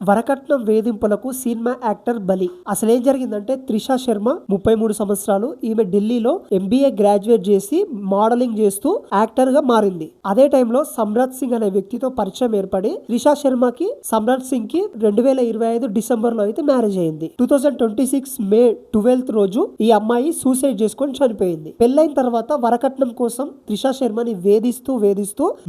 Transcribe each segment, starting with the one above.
వరకట్నం వేధింపులకు cinema actor బలి. అసలు ఏం జరిగిందంటే త్రిషా శర్మ 33 సంవత్సరాలు. ఈమె ఢిల్లీలో MBA గ్రాడ్యుయేట్ చేసి మోడలింగ్ చేస్తూ యాక్టర్ గా మారింది. అదే టైంలో సమ్రాట్ సింగ్ అనే వ్యక్తితో పరిచయం ఏర్పడి త్రిషా శర్మకి సమ్రాట్ సింగ్ కి 2025 డిసెంబర్ లో అయితే మ్యారేజ్ అయింది. 2026 మే 12 రోజు ఈ అమ్మాయి సూసైడ్ చేసుకొని చనిపోయింది. పెళ్లైన తర్వాత వరకట్నం కోసం త్రిషా శర్మని వేధిస్తూ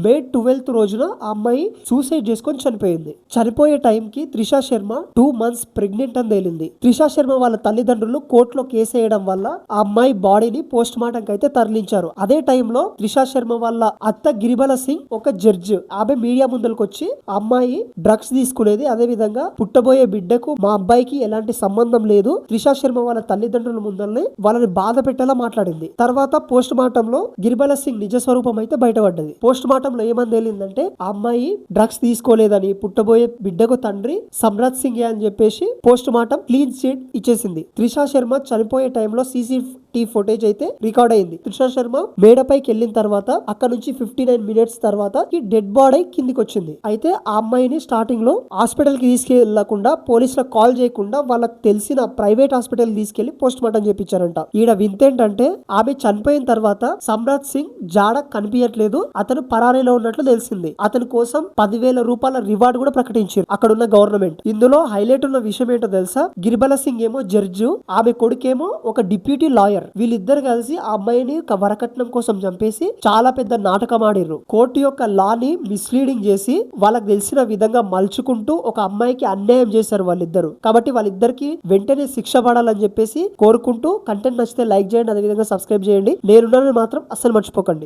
మే 12 రోజున ఆ అమ్మాయి సూసైడ్ చేసుకొని చనిపోయింది. చనిపోయే టైం కి త్రిషా శర్మ 2 months ప్రెగ్నెంట్ అని తేలింది. త్రిషా శర్మ వాళ్ళ తల్లిదండ్రులు కోర్టులో కేసు వేయడం వల్ల ఆ అమ్మాయి బాడీని పోస్ట్ మార్టం కి అయితే తరలించారు. అదే టైంలో త్రిషా శర్మ వాళ్ళ అత్త గిరిబల సింగ్ ఒక జడ్జ్ ఆమె మీడియా ముందరకు వచ్చి ఆ అమ్మాయి డ్రగ్స్ తీసుకునేది, అదే విధంగా పుట్టబోయే బిడ్డకు మా అబ్బాయికి ఎలాంటి సంబంధం లేదు, త్రిషా శర్మ వాళ్ళ తల్లిదండ్రుల ముందల్ని వాళ్ళని బాధ పెట్టేలా మాట్లాడింది. తర్వాత పోస్ట్ మార్టం లో గిరిబల సింగ్ నిజ స్వరూపం అయితే బయటపడ్డది. పోస్ట్ మార్టం లో ఏమని తేలిందంటే ఆ అమ్మాయి డ్రగ్స్ తీసుకోలేదని, పుట్టబోయే బిడ్డకు తండ్రి సమ్రాట్ సింగ్ అని చెప్పేసి పోస్ట్ మార్టం క్లీన్ చిట్ ఇచ్చేసింది. త్రిషా శర్మ చనిపోయే టైంలో CCTV ఫుటేజ్ అయితే రికార్డ్ అయింది. త్రిషా శర్మ మేడపైకి వెళ్ళిన తర్వాత అక్కడ నుంచి 59 minutes తర్వాత ఈ డెడ్ బాడీ కిందికి వచ్చింది. అయితే ఆ అమ్మాయిని స్టార్టింగ్ లో హాస్పిటల్ కి తీసుకెళ్లకుండా, పోలీసులకు కాల్ చేయకుండా వాళ్ళకి తెలిసిన ప్రైవేట్ హాస్పిటల్ తీసుకెళ్లి పోస్ట్ మార్టం చేపించారంట. ఈడ వింతేంటంటే ఆమె చనిపోయిన తర్వాత సమ్రాట్ సింగ్ జాడ కనిపించట్లేదు, అతను పరారీలో ఉన్నట్లు తెలిసింది. అతని కోసం 10,000 రూపాయల రివార్డ్ కూడా ప్రకటించారు అక్కడ ఉన్న గవర్నమెంట్. ఇందులో హైలైట్ ఉన్న విషయం ఏంటో తెలుసా? గిరిబల సింగ్ ఏమో జడ్జి, ఆమె కొడుకేమో ఒక డిప్యూటీ లాయర్. వీళ్ళిద్దరు కలిసి ఆ అమ్మాయిని వరకట్నం కోసం చంపేసి చాలా పెద్ద నాటకం ఆడిర్రు. కోర్టు యొక్క లాని మిస్లీడింగ్ చేసి వాళ్ళకి తెలిసిన విధంగా మలుచుకుంటూ ఒక అమ్మాయికి అన్యాయం చేశారు వాళ్ళిద్దరు. కాబట్టి వాళ్ళిద్దరికి వెంటనే శిక్ష పడాలని చెప్పేసి కోరుకుంటూ, కంటెంట్ నచ్చితే లైక్ చేయండి, అదే విధంగా సబ్స్క్రైబ్ చేయండి. నేనున్నానని మాత్రం అస్సలు మర్చిపోకండి.